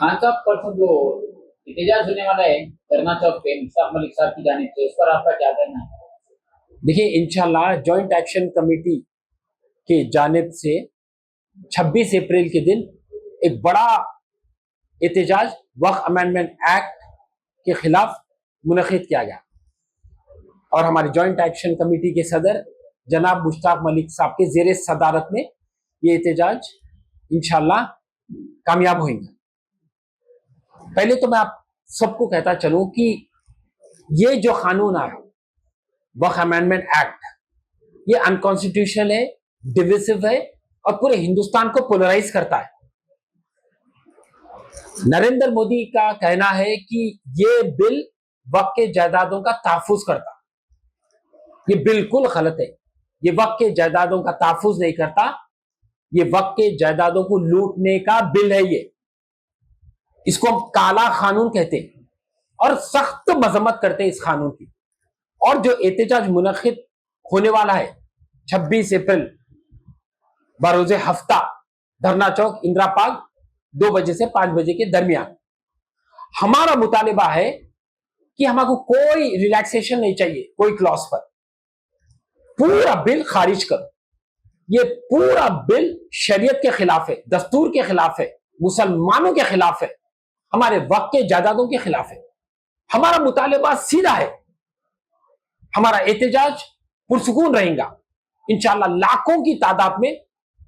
खान साहब परसों जो एहतजाज होने वाला है धरना चौक पे मुश्ताक मलिक साहब की जानिब से, उस पर आपका क्या कहना है? देखिए, इंशाल्लाह जॉइंट एक्शन कमेटी की जानिब से 26 अप्रैल के दिन एक बड़ा एहतजाज वक्फ अमेंडमेंट एक्ट के खिलाफ मुनक़िद किया गया और हमारी जॉइंट एक्शन कमेटी के सदर जनाब मुश्ताक मलिक साहब के ज़ेर सदारत में ये एहतजाज इंशाल्लाह कामयाब होंगे। पहले तो मैं आप सबको कहता चलूं कि ये जो कानून आया वक्फ अमेंडमेंट एक्ट, ये अनकॉन्स्टिट्यूशनल है, डिविसिव है और पूरे हिंदुस्तान को पोलराइज करता है। नरेंद्र मोदी का कहना है कि ये बिल वक्फ के जायदादों का तहफ़्फ़ुज़ करता, ये बिल्कुल गलत है। ये वक्फ के जायदादों का तहफ़्फ़ुज़ नहीं करता, ये वक्फ के जायदादों को लूटने का बिल है। ये इसको हम काला कानून कहते हैं और सख्त मजम्मत करते हैं इस कानून की। और जो एहतजाज मुनक़िद होने वाला है 26 अप्रैल बरोज़े हफ्ता धरना चौक इंदिरा पार्क 2 बजे से 5 बजे के दरमियान, हमारा मुतालिबा है कि हमको कोई रिलैक्सेशन नहीं चाहिए कोई क्लॉज पर। पूरा बिल खारिज करो। ये पूरा बिल शरीयत के खिलाफ है, दस्तूर के खिलाफ है, मुसलमानों के खिलाफ है, हमारे वक्त के जायदादों के खिलाफ है। हमारा मुतालिबा सीधा है, हमारा एहतजाज पुरसुकून रहेगा। इंशाअल्लाह लाखों की तादाद में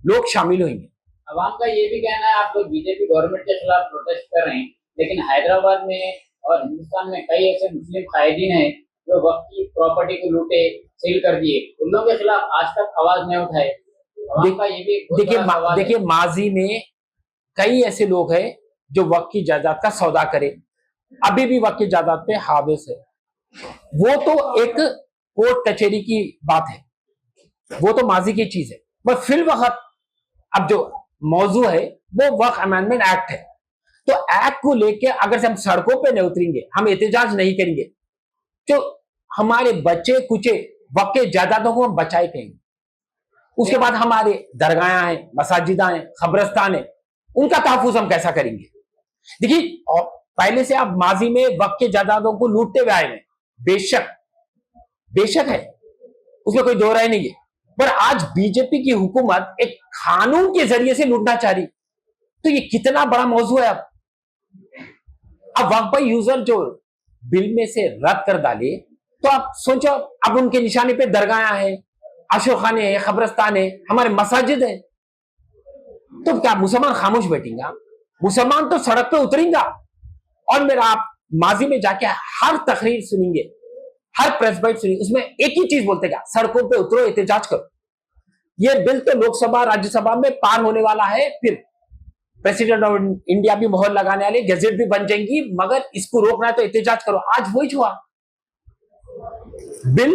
लोग शामिल होंगे। अवाम का ये भी कहना है आप लोग बीजेपी गवर्नमेंट के खिलाफ प्रोटेस्ट कर रहे हैं, लेकिन हैदराबाद में और हिंदुस्तान में कई ऐसे मुस्लिम कायदीन हैं जो वक्त की प्रॉपर्टी को लूटे, सील कर दिए, उन लोगों के खिलाफ आज तक आवाज नहीं उठाए। देखिए, माजी में कई ऐसे लोग हैं जो वक्त की जायदाद का सौदा करे, अभी भी वक्त की जायदाद पे हाविस है। वो तो एक कोर्ट कचहरी की बात है, वो तो माजी की चीज है। पर फिल वक्त अब जो मौजू है वो वक्फ अमेंडमेंट एक्ट है। तो एक्ट को लेके अगर से हम सड़कों पे नहीं उतरेंगे, हम एहतजाज नहीं करेंगे, तो हमारे बच्चे कुचे वक्त के जायदादों को हम बचाए कहेंगे। उसके बाद हमारे दरगाह हैं, मसाजिदा हैं, खबरस्तान है, उनका तहफ़्फ़ुज़ हम कैसा करेंगे? देखिए, पहले से आप माजी में वक्त के जायदादों को लूटते हुए आए हैं, बेशक है, उसमें कोई दो राय नहीं है। पर आज बीजेपी की हुकूमत एक कानून के जरिए से लूटना चाह रही, तो ये कितना बड़ा मौजू है। अब वक्फ बाई यूजर जो बिल में से रद्द कर डाले, तो आप सोचो, अब उनके निशाने पे दरगाह है, आशोखाने हैं, खबरस्तान है, हमारे मसाजिद है, तो क्या मुसलमान खामोश बैठेंगे? मुसलमान तो सड़क पे उतरेंगे। और मेरा आप माजी में जाके हर तकरीर सुनेंगे, हर प्रेस बाइट सुनेंगे, उसमें एक ही चीज बोलते क्या, सड़कों पे उतरो, एहतजाज करो। ये बिल तो लोकसभा राज्यसभा में पार होने वाला है, फिर प्रेसिडेंट ऑफ इंडिया भी मोहर लगाने वाले, गजट भी बन जाएंगी, मगर इसको रोकना है तो एहतजाज करो। आज वही हुआ, बिल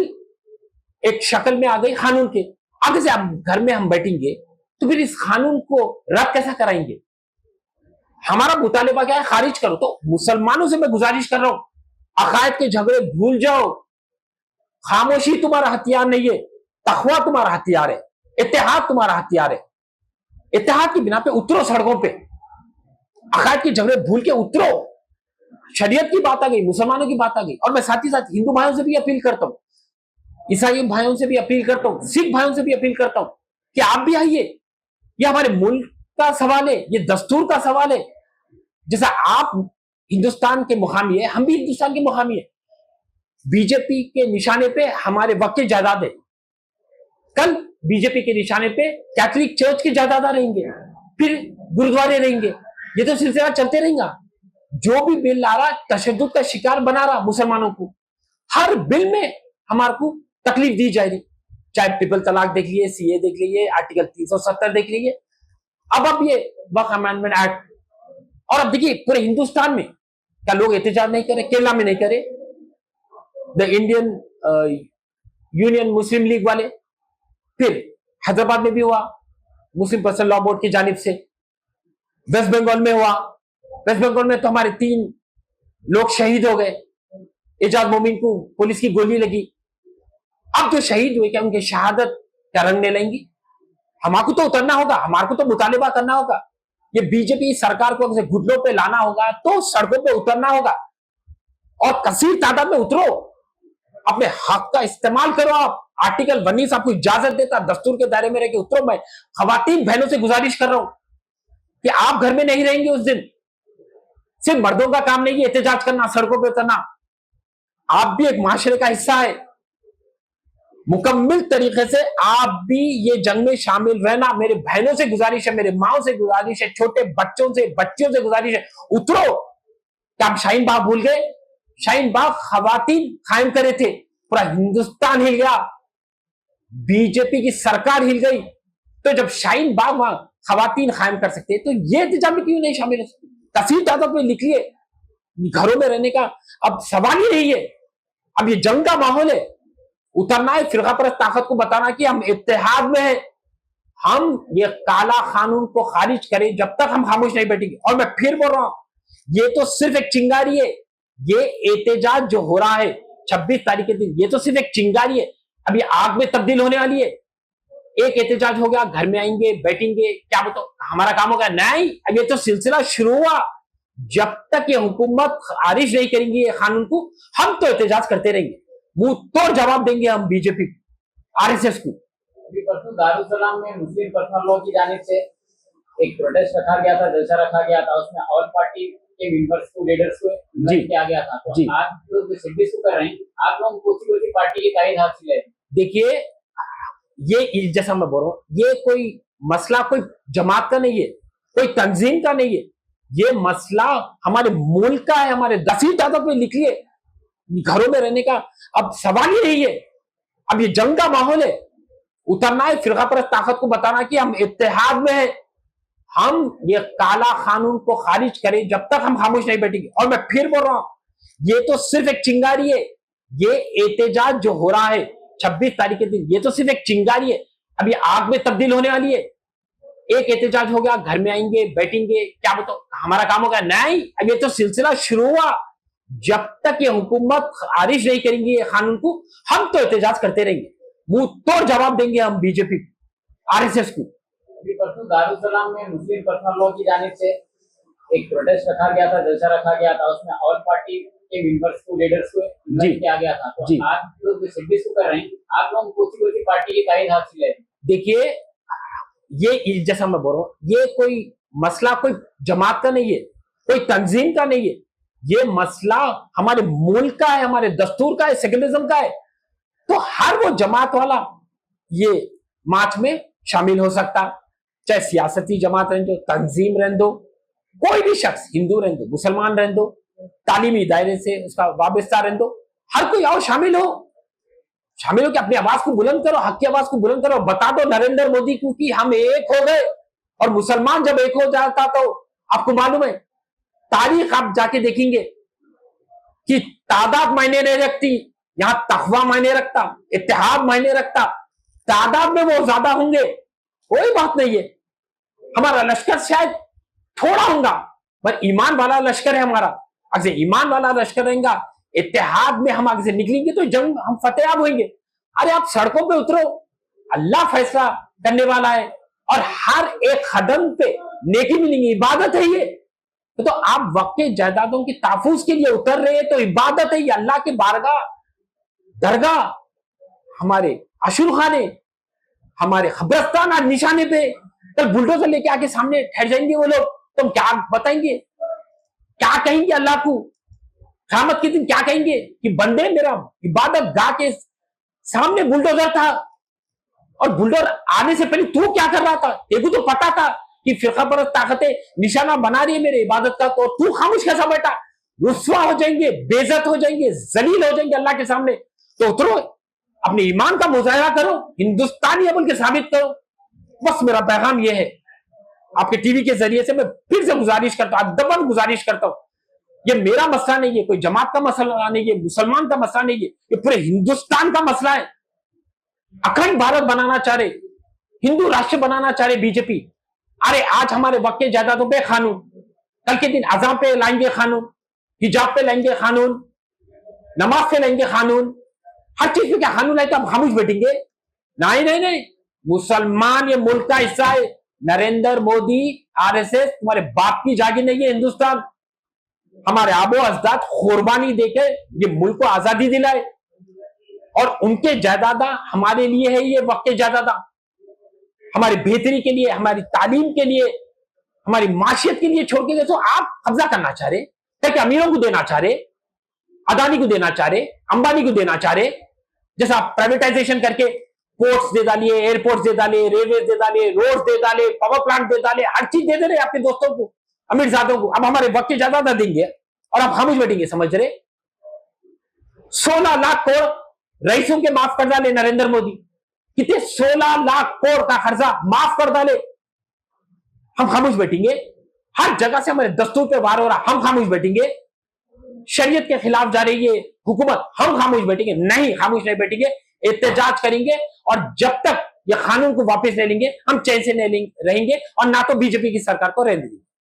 एक शक्ल में आ गई कानून के। आगे से आप घर में हम बैठेंगे तो फिर इस कानून को रद्द कैसा कराएंगे? हमारा मुतालिबा क्या है, खारिज करो। तो मुसलमानों से मैं गुजारिश कर रहा हूं, अकायद के झगड़े भूल जाओ। खामोशी तुम्हारा हथियार नहीं है, तकवा तुम्हारा हथियार है, इत्तेहाद तुम्हारा हथियार है। इत्तेहाद की बिना पे उतरो सड़कों पे, अकायद के झगड़े भूल के उतरो। शरीयत की बात आ गई, मुसलमानों की बात आ गई। और मैं साथ ही साथ हिंदू भाइयों से भी अपील करता हूं, ईसाई भाइयों से भी अपील करता हूं, सिख भाइयों से भी अपील करता हूं कि आप भी आइए। ये हमारे मुल्क का सवाल है, ये दस्तूर का सवाल है। जैसा आप हिंदुस्तान के मुहामी है, हम भी हिंदुस्तान के मुहामी है। बीजेपी के निशाने पे हमारे वक्त की जायदाद है, कल बीजेपी के निशाने पे कैथोलिक चर्च की जायदाद रहेंगे, फिर गुरुद्वारे रहेंगे। ये तो सिलसिला चलते रहेगा। जो भी बिल ला रहा तशद्दुद का शिकार बना रहा मुसलमानों को, हर बिल में हमारे को तकलीफ दी जा रही। चाहे ट्रिपल तलाक देख लिए, सीए देख लीजिए, आर्टिकल 370 देख लीजिए, अब ये वक्फ अमेंडमेंट एक्ट। और अब देखिए, पूरे हिंदुस्तान में क्या लोग एहतजाज नहीं करे? केरला में नहीं करे, the Indian union Muslim league वाले, फिर हैदराबाद में भी हुआ मुस्लिम पर्सनल लॉ बोर्ड की जानिब से, वेस्ट बंगाल में हुआ। वेस्ट बंगाल में तो हमारे 3 लोग शहीद हो गए, एजाज मोमिन को पुलिस की गोली लगी। अब जो शहीद हुए, क्या उनकी शहादत क्या रंग ले लेंगी? हमारे को तो उतरना होगा, हमारे को तो मुतालिबा करना होगा। ये बीजेपी सरकार को अगर घुटनों पे लाना होगा तो सड़कों पे उतरना होगा और कसीर तादाद में उतरो, अपने हक का इस्तेमाल करो। आप आर्टिकल 19 आपको इजाजत देता, दस्तूर के दायरे में रह के उतरो। मैं खवातीन बहनों से गुजारिश कर रहा हूं कि आप घर में नहीं रहेंगे उस दिन। सिर्फ मर्दों का काम नहीं है एहतजाज करना, सड़कों पे उतरना, आप भी एक माशरे का हिस्सा है। मुकम्मल तरीके से आप भी ये जंग में शामिल रहना। मेरे बहनों से गुजारिश है, मेरे माओ से गुजारिश है, छोटे बच्चों से, बच्चियों से गुजारिश है, उतरो। क्या आप शाहीन बाग भूल गए? शाहीन बाग खवातीन कायम करे थे, पूरा हिंदुस्तान हिल गया, बीजेपी की सरकार हिल गई। तो जब शाहीन बाग वहां खवातीन कायम कर सकते तो ये एहतजाज में क्यों नहीं शामिल हो सकते? तहसील तादाद में लिखिए, घरों में रहने का अब सवाल ही नहीं है। अब ये जंग का माहौल है, उतरना है, फिरका परस्त ताकत को बताना कि हम इत्तेहाद में हैं, हम ये काला कानून को खारिज करें जब तक हम खामोश नहीं बैठेंगे। और मैं फिर बोल रहा हूं, ये तो सिर्फ एक चिंगारी है। ये एहतजाज जो हो रहा है 26 तारीख के दिन, ये तो सिर्फ एक चिंगारी है, अब ये आग में तब्दील होने वाली है। एक एहतजाज हो गया, घर में आएंगे, बैठेंगे, क्या बताओ हमारा काम होगा? नहीं, अब ये तो सिलसिला शुरू हुआ। जब तक ये हुकूमत खारिज नहीं करेंगी ये कानून को, हम तो एहतजाज करते रहेंगे, मुंह तोड़ जवाब देंगे हम बीजेपी आरएसएस को। अभी परसों दारुसलाम में मुस्लिम पर्सनल लॉ की जानिब से एक प्रोटेस्ट रखा गया था, जलसा रखा गया था, उसमें ऑल पार्टी के मेंबर्स को, लीडर्स को इनवाइट किया गया था। तो आज लोग 26 को कर रहे हैं, आप लोग कौन सी पार्टी की तारीफ हासिल है? देखिए, ये जैसा मैं बोल रहा हूं, ये कोई मसला कोई जमात का नहीं है, कोई तंजीम का नहीं है, ये मसला हमारे मुल्क का है। हमारे 10वीं तादाद में लिख लिए, घरों में रहने का अब सवाल ही नहीं है। अब ये जंग का माहौल है, उतरना है, फिरका परस्त ताकत को बताना कि हम इत्तेहाद में हैं, हम ये काला कानून को खारिज करें जब तक हम खामोश नहीं बैठेंगे। और मैं फिर बोल रहा हूं, ये तो सिर्फ एक चिंगारी है। ये एहतजाज जो हो रहा है 26 तारीख के दिन, ये तो सिर्फ एक चिंगारी है, अब ये आग में तब्दील होने वाली है। एक एहतजाज हो गया, घर में आएंगे, बैठेंगे, क्या बताओ हमारा काम होगा? नहीं, अब ये तो सिलसिला शुरू हुआ। जब तक ये हुकूमत खारिज नहीं करेंगी ये कानून को, हम तो एहतजाज करते रहेंगे, मुंह तोड़ जवाब देंगे हम बीजेपी आरएसएस को। अभी परसों दारुसलाम में मुस्लिम पर्सनल लॉ की जानिब से एक प्रोटेस्ट रखा गया था, जलसा रखा गया था, उसमें ऑल पार्टी के मेंबर्स को, लीडर्स को इनवाइट किया गया था। तो आज लोग 26 को कर रहे हैं, आप लोग कौन सी पार्टी की तारीफ हासिल है? देखिए, ये जैसा मैं बोल रहा हूं, ये कोई मसला कोई जमात का नहीं है, कोई तंजीम का नहीं है, ये मसला हमारे मुल्क का है, हमारे दस्तूर का है, सेकुलरिज्म का है। तो हर वो जमात वाला ये मार्च में शामिल हो सकता, चाहे सियासती जमात रहने दो, तंजीम रहने दो, कोई भी शख्स, हिंदू रहने दो, मुसलमान रहने दो, तालीमी दायरे से उसका वाबस्ता रहने दो, हर कोई आओ शामिल हो कि अपनी आवाज को बुलंद करो, हक की आवाज को बुलंद करो, बता दो नरेंद्र मोदी को कि हम एक हो गए। और मुसलमान जब एक हो जाता तो आपको मालूम है, तारीख आप जाके देखेंगे कि तादाद मायने नहीं रखती, यहां तखवा मायने रखता, इत्तेहाद मायने रखता। तादाद में वो ज्यादा होंगे, कोई बात नहीं है, हमारा लश्कर शायद थोड़ा होगा, पर ईमान वाला लश्कर है हमारा। अगर ईमान वाला लश्कर रहेगा, इत्तेहाद में हम आगे से निकलेंगे तो जंग हम फतेहाब होंगे। अरे आप सड़कों पे उतरो, अल्लाह फैसला करने वाला है, और हर एक कदम पे नेकी मिलेंगी, इबादत है ये। तो आप वक्त के जायदादों की ताफूज के लिए उतर रहे हैं तो इबादत है ये, अल्लाह के बारगाह दरगाह, हमारे अशुर खाने, हमारे खबरस्तान आज निशाने पे। कल बुलडोजर लेके आके सामने ठहर जाएंगे वो लोग, तो हम क्या बताएंगे, क्या कहेंगे अल्लाह को? क़यामत के दिन क्या कहेंगे कि बंदे मेरा इबादत गाह के सामने बुलडोजर था, और बुलडोजर आने से पहले तू क्या कर रहा था? तेको तो पता था कि फिरका परस्त ताकतें निशाना बना रही है मेरे इबादत का, तो तू खामोश कैसा बैठा? रुस्वा हो जाएंगे, बेइज्जत हो जाएंगे, जलील हो जाएंगे अल्लाह के सामने। तो उतरो, अपने ईमान का मुजाहिरा करो, हिंदुस्तानी है बोल के साबित करो। बस मेरा पैगाम यह है, आपके टीवी के जरिए से मैं फिर से गुजारिश करता हूं, अदबन गुजारिश करता हूं, ये मेरा मसला नहीं है, कोई जमात का मसला नहीं है, मुसलमान का मसला नहीं है, ये पूरे हिंदुस्तान का मसला है। अखंड भारत बनाना चाह रहे, हिंदू राष्ट्र बनाना चाह रहे बीजेपी। अरे आज हमारे वक्त के जायदादों पे कानून, कल के दिन अज़ान पे लाएंगे कानून, हिजाब पे लाएंगे कानून, नमाज पे लाएंगे कानून, हर चीज पे क्या कानून है तो हम खामोश बैठेंगे? नहीं नहीं नहीं, मुसलमान ये मुल्क का हिस्सा है। नरेंद्र मोदी आरएसएस तुम्हारे बाप की जागीर नहीं है। हिंदुस्तान हमारे आबो अजदाद कुर्बानी देके ये मुल्क को आजादी दिलाए, और उनके जायदादा हमारे लिए है, ये वक्त के जायदादा हमारी बेहतरी के लिए, हमारी तालीम के लिए, हमारी माशियत के लिए छोड़ के गए। तो आप कब्जा करना चाह रहे, ताकि अमीरों को देना चाह रहे, अदानी को देना चाह रहे, अंबानी को देना चाह रहे, जैसा आप प्राइवेटाइजेशन करके पोर्ट्स दे डालिए, एयरपोर्ट्स दे डाले, रेलवे दे डाले, रोड दे डाले, पावर प्लांट दे डाले, हर चीज दे दे रहे आपके दोस्तों को, अमीरजादों को। अब हमारे वक्त के ज्यादा देंगे और आप खामोश बैठेंगे, समझ रहे? 16 लाख करोड़ रईसों के माफ कर डाले नरेंद्र मोदी, कितने 16 लाख करोड़ का खर्चा माफ कर डाले। हम खामोश बैठेंगे? हर जगह से हमारे दस्तूर पे वार हो रहा, हम खामोश बैठेंगे? शरीयत के खिलाफ जा रही है हुकूमत, हम खामोश बैठेंगे? नहीं, खामोश नहीं बैठेंगे, एहतजाज करेंगे। और जब तक ये कानून को वापस ले लेंगे, हम चैन से नहीं रहेंगे, और ना तो बीजेपी की सरकार को रहने देंगे।